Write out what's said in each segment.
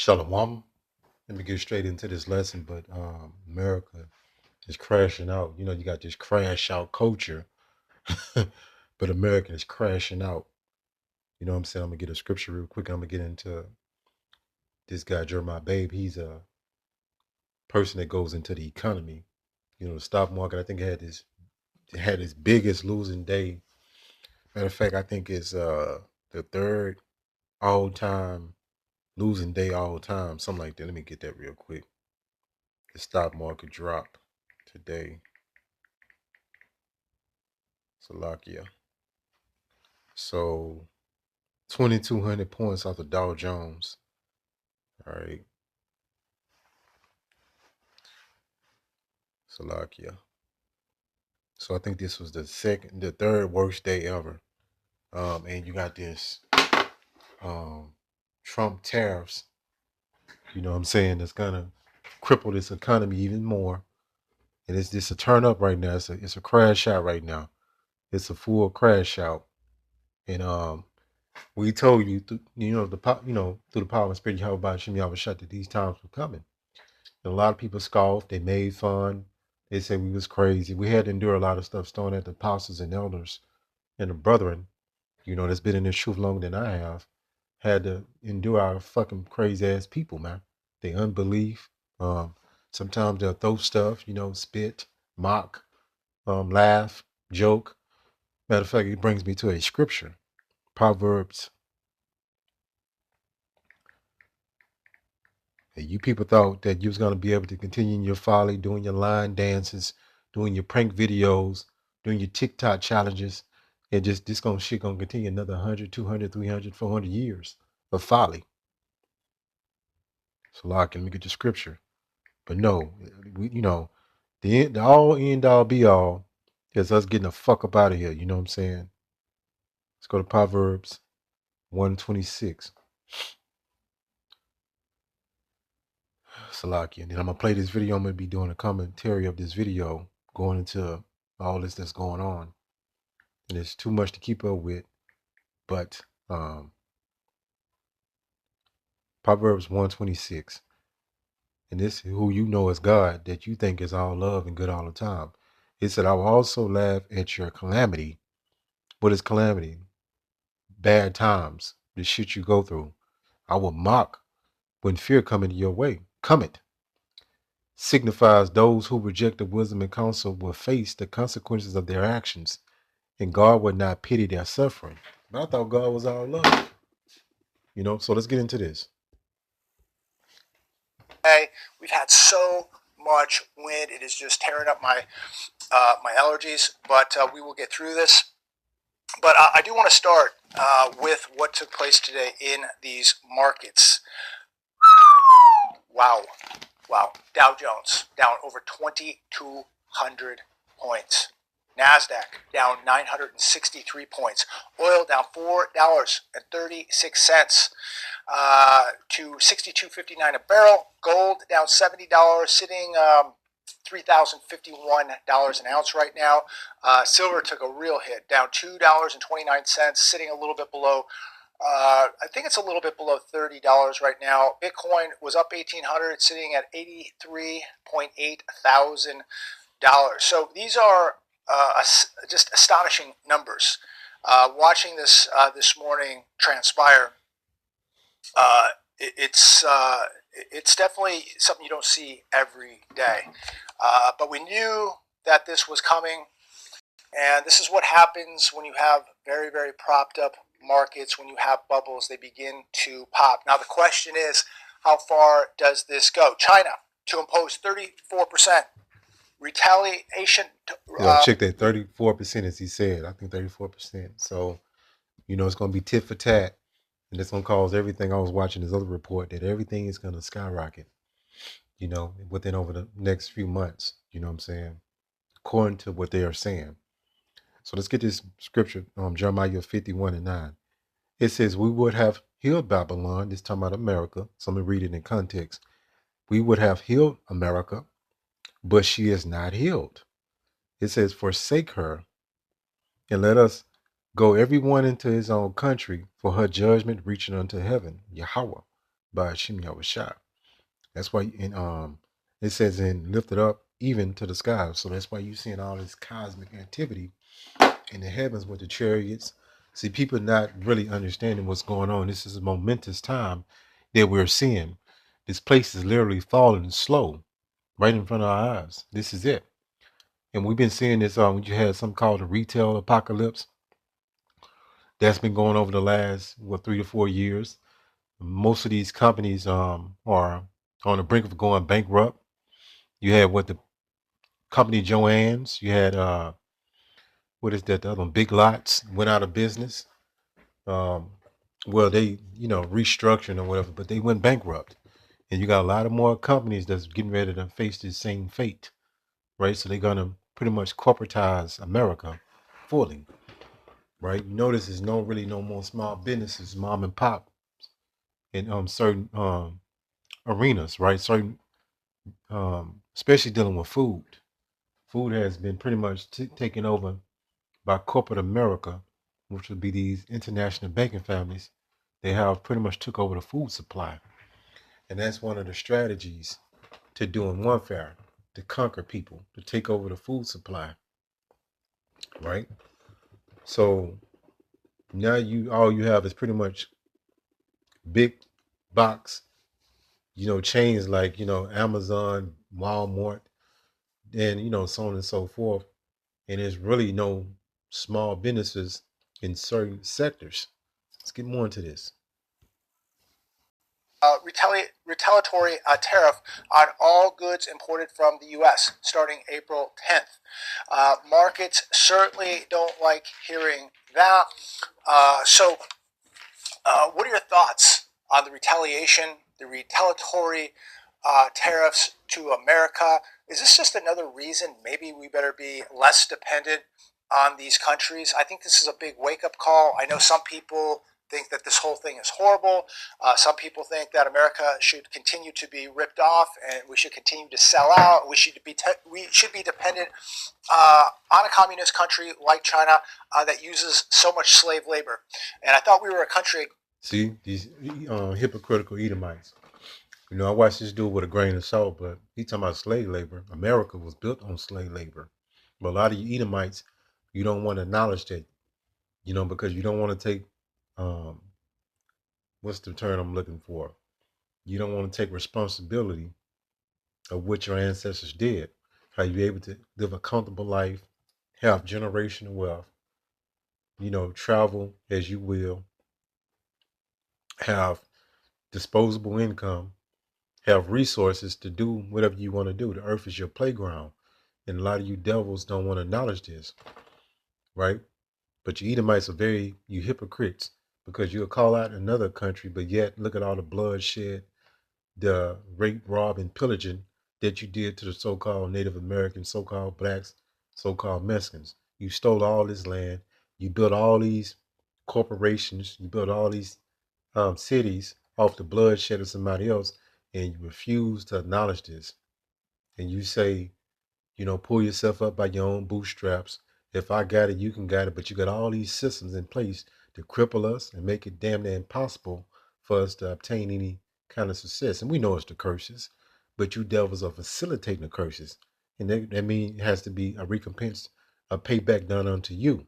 Shalom. Let me get straight into this lesson, but America is crashing out. You know, you got this crash out culture, but America is crashing out. You know what I'm saying? I'm gonna get a scripture real quick. I'm gonna get into this guy, Jeremiah Babe. He's a person that goes into the economy. You know, the stock market, I think it had its biggest losing day. Matter of fact, I think it's the third all time losing day all time, something like that. Let me get that real quick. The stock market dropped today. Slovakia. So 2,200 points off the Dow Jones. All right. Slovakia. So I think this was the third worst day ever. And you got this Trump tariffs, you know what I'm saying, that's gonna cripple this economy even more. And it's just a turn up right now. It's a crash out right now. It's a full crash out. And we told you, through the power and spirit, Yahweh Shem Yahweh Shah, that these times were coming. And a lot of people scoffed. They made fun. They said we was crazy. We had to endure a lot of stuff thrown at the apostles and elders and the brethren, that's been in this truth longer than I have, had to endure our fucking crazy ass people, man. They unbelief. Um, Sometimes they'll throw stuff, spit, mock, laugh, joke. Matter of fact, it brings me to a scripture, Proverbs. And you people thought that you was gonna be able to continue in your folly, doing your line dances, doing your prank videos, doing your TikTok challenges, and just this gonna continue another 100, 200, 300, 400 years of folly. So, like, let me get the scripture. But no, the all end all be all is us getting the fuck up out of here. You know what I'm saying? Let's go to Proverbs 126. Salaki. And then I'm gonna play this video. I'm gonna be doing a commentary of this video, going into all this that's going on. And it's too much to keep up with. But Proverbs 126. And this who you know is God, that you think is all love and good all the time. It said, I will also laugh at your calamity. What is calamity? Bad times, the shit you go through. I will mock when fear cometh your way. Cometh. Signifies those who reject the wisdom and counsel will face the consequences of their actions, and God would not pity their suffering. But I thought God was all love. So let's get into this. Hey, we've had so much wind; it is just tearing up my my allergies. But we will get through this. But I do want to start with what took place today in these markets. Wow. Dow Jones down over 2,200 points. NASDAQ down 963 points. Oil down $4.36 to $62.59 a barrel. Gold down $70, sitting $3,051 an ounce right now. Silver took a real hit, down $2.29, sitting a little bit below. I think it's a little bit below $30 right now. Bitcoin was up 1,800, sitting at $83.8 thousand. So these are just astonishing numbers. Watching this this morning transpire, it's definitely something you don't see every day. But we knew that this was coming, and this is what happens when you have very, very propped up markets. When you have bubbles, they begin to pop. Now the question is, how far does this go? China to impose 34% retaliation. Check that 34%, as he said. I think 34%. So, it's going to be tit for tat. And it's going to cause everything. I was watching this other report that everything is going to skyrocket, within over the next few months. You know what I'm saying? According to what they are saying. So let's get this scripture, Jeremiah 51:9. It says, we would have healed Babylon. This talking about America. So let me read it in context. We would have healed America, but she is not healed. It says, forsake her and let us go everyone into his own country, for her judgment reaching unto heaven. Yahweh. by Hashem Yahushua. That's why it says in lifted up even to the skies. So that's why you're seeing all this cosmic activity in the heavens with the chariots. See, people not really understanding what's going on. This is a momentous time that we're seeing. This place is literally falling slow right in front of our eyes. This is it. And we've been seeing this when you had something called the retail apocalypse. That's been going over the last 3 to 4 years. Most of these companies are on the brink of going bankrupt. You had the company Joann's. You had what is that? The other one, Big Lots, went out of business. Well, they restructuring or whatever, but they went bankrupt. And you got a lot of more companies that's getting ready to face the same fate, right? So they're gonna pretty much corporatize America fully, right? You notice there's no more small businesses, mom and pop, in certain arenas, right? Certain, especially dealing with food. Food has been pretty much taken over by corporate America, which would be these international banking families. They have pretty much took over the food supply, and that's one of the strategies to doing warfare, to conquer people, to take over the food supply, right? So now all you have is pretty much big box, chains like Amazon, Walmart, and so on and so forth. And there's really no small businesses in certain sectors. Let's get more into this. Retaliatory tariff on all goods imported from the U.S. starting April 10th. Markets certainly don't like hearing that. So what are your thoughts on the retaliatory tariffs to America? Is this just another reason maybe we better be less dependent on these countries? I think this is a big wake-up call. I know some people think that this whole thing is horrible. Some people think that America should continue to be ripped off and we should continue to sell out. We should be dependent on a communist country like China that uses so much slave labor. And I thought we were a country. See, these hypocritical Edomites. I watched this dude with a grain of salt, but he talking about slave labor. America was built on slave labor. But a lot of you Edomites, you don't want to acknowledge that, because you don't want to take what's the term I'm looking for? You don't want to take responsibility of what your ancestors did. How you able to live a comfortable life, have generational wealth, travel as you will, have disposable income, have resources to do whatever you want to do. The earth is your playground. And a lot of you devils don't want to acknowledge this, right? But you Edomites are you hypocrites, because you'll call out another country, but yet look at all the bloodshed, the rape, rob, and pillaging that you did to the so-called Native Americans, so-called blacks, so-called Mexicans. You stole all this land. You built all these corporations. You built all these cities off the bloodshed of somebody else, and you refuse to acknowledge this. And you say, pull yourself up by your own bootstraps. If I got it, you can get it. But you got all these systems in place to cripple us and make it damn near impossible for us to obtain any kind of success. And we know it's the curses, but you devils are facilitating the curses. And that means it has to be a recompense, a payback done unto you.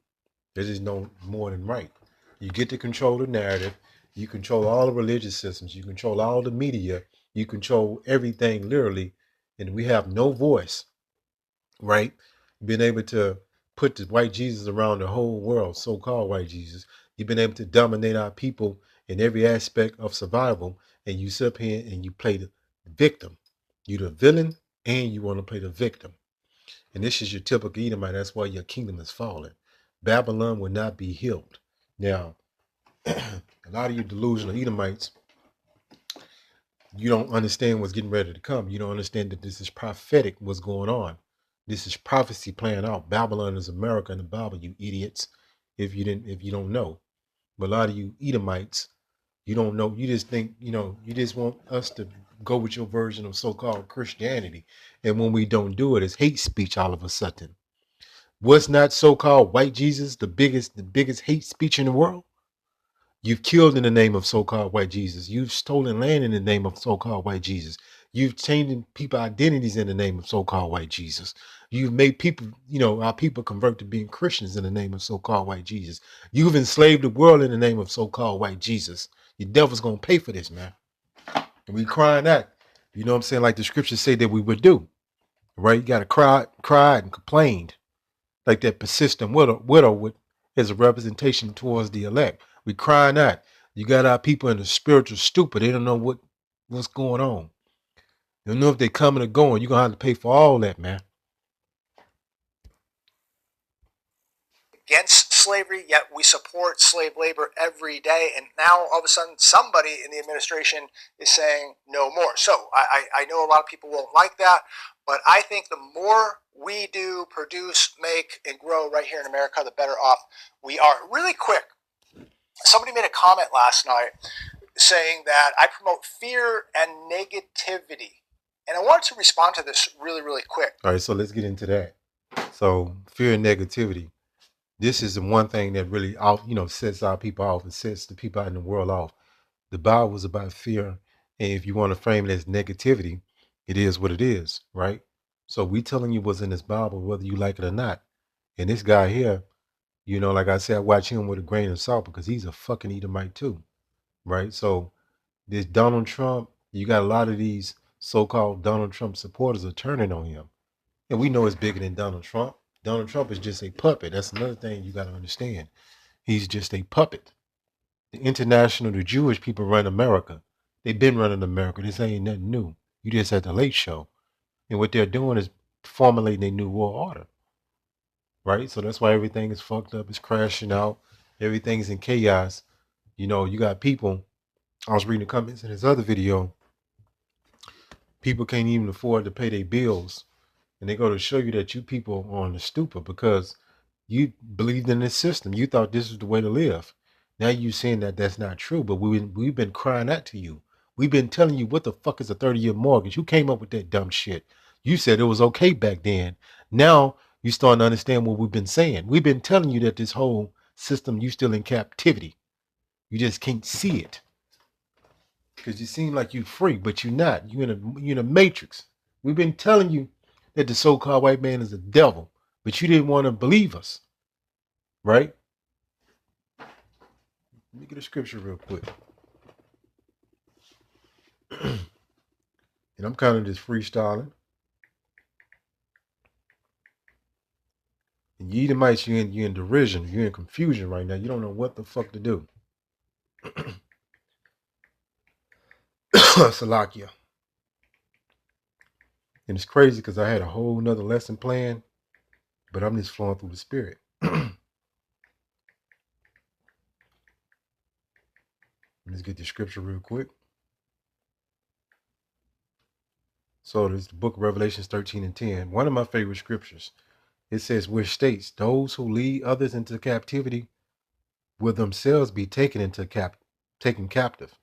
There is no more than right. You get to control the narrative. You control all the religious systems. You control all the media. You control everything literally. And we have no voice, right? Being able to put the white Jesus around the whole world, so-called white Jesus. You've been able to dominate our people in every aspect of survival, and you sit up here and you play the victim. You're the villain, and you want to play the victim. And this is your typical Edomite. That's why your kingdom is falling. Babylon will not be healed. Now, a lot of you delusional Edomites, you don't understand what's getting ready to come. You don't understand that this is prophetic, what's going on. This is prophecy playing out. Babylon is America in the Bible, you idiots. If you don't know. But a lot of you Edomites, you don't know. You just think, you just want us to go with your version of so-called Christianity. And when we don't do it, it's hate speech all of a sudden. What's not so-called white Jesus the biggest hate speech in the world? You've killed in the name of so-called white Jesus. You've stolen land in the name of so-called white Jesus. You've changed people identities in the name of so-called white Jesus. You've made people, our people convert to being Christians in the name of so-called white Jesus. You've enslaved the world in the name of so-called white Jesus. Your devil's gonna pay for this, man. And we crying out. You know what I'm saying? Like the scriptures say that we would do. Right? You gotta cry and complained. Like that persistent widow is a representation towards the elect. We crying out. You got our people in the spiritual stupor. They don't know what's going on. They don't know if they're coming or going. You're gonna have to pay for all that, man. Against slavery, yet we support slave labor every day. And now all of a sudden somebody in the administration is saying no more. So I know a lot of people won't like that, but I think the more we do produce, make, and grow right here in America, the better off we are. Really quick, somebody made a comment last night saying that I promote fear and negativity. And I wanted to respond to this really, really quick. All right, so let's get into that. So fear and negativity. This is the one thing that really sets our people off and sets the people out in the world off. The Bible is about fear. And if you want to frame it as negativity, it is what it is, right? So we telling you what's in this Bible, whether you like it or not. And this guy here, like I said, I watch him with a grain of salt because he's a fucking Edomite too, right? So this Donald Trump, you got a lot of these so-called Donald Trump supporters are turning on him. And we know it's bigger than Donald Trump. Donald Trump is just a puppet. That's another thing you got to understand. He's just a puppet. The Jewish people run America. They've been running America. This ain't nothing new. You just at the Late Show. And what they're doing is formulating a new world order. Right? So that's why everything is fucked up. It's crashing out. Everything's in chaos. You got people. I was reading the comments in this other video. People can't even afford to pay their bills. And they go to show you that you people are on the stupor because you believed in this system. You thought this was the way to live. Now you saying that that's not true, but we've been crying out to you. We've been telling you what the fuck is a 30-year mortgage. Who came up with that dumb shit? You said it was okay back then. Now you starting to understand what we've been saying. We've been telling you that this whole system, you still in captivity. You just can't see it. Because you seem like you free, but you're not. You're in a matrix. We've been telling you that the so-called white man is a devil, but you didn't want to believe us, right? Let me get a scripture real quick. And I'm kind of just freestyling. And you Edomites, you're in derision, you're in confusion right now. You don't know what the fuck to do. Salakia. And it's crazy because I had a whole nother lesson planned, but I'm just flowing through the spirit. Let's get the scripture real quick. So there's the book of Revelations 13 and 10. One of my favorite scriptures. It says, which states, those who lead others into captivity will themselves be taken captive.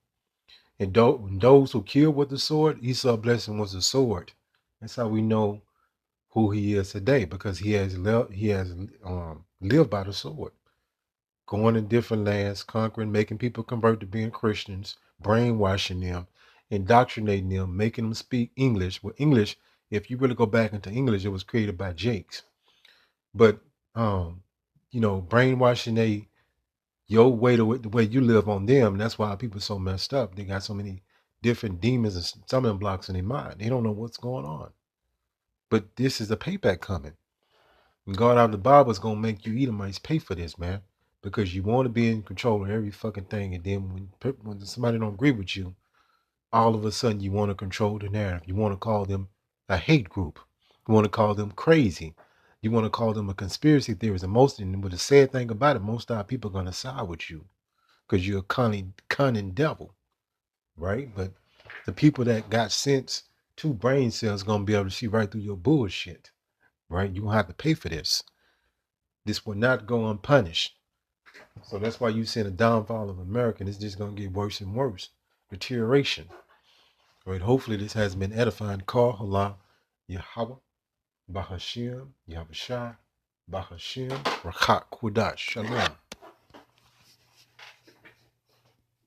And those who kill with the sword, Esau's blessing was the sword. That's how we know who he is today, because he has lived by the sword, going in different lands, conquering, making people convert to being Christians, brainwashing them, indoctrinating them, making them speak English. Well, English, if you really go back into English, it was created by Jakes. But brainwashing your way the way you live on them. That's why people are so messed up. They got so many different demons and stumbling blocks in their mind. They don't know what's going on. But this is a payback coming. And God out of the Bible is gonna make you Edomites pay for this, man. Because you want to be in control of every fucking thing, and then when somebody don't agree with you, all of a sudden you want to control the narrative. You want to call them a hate group. You want to call them crazy. You want to call them a conspiracy theorist. And but the sad thing about it, most of our people are gonna side with you because you're a cunning devil, right? But the people that got sense, 2 brain cells, gonna be able to see right through your bullshit, right? You gonna have to pay for this. This will not go unpunished. So that's why you see the downfall of America, and it's just gonna get worse and worse. Deterioration. Right? Hopefully this has been edifying. Call Allah, Yahweh, Bahashim, Yahushua, Bahashim, Rakat Kudash. Shalom.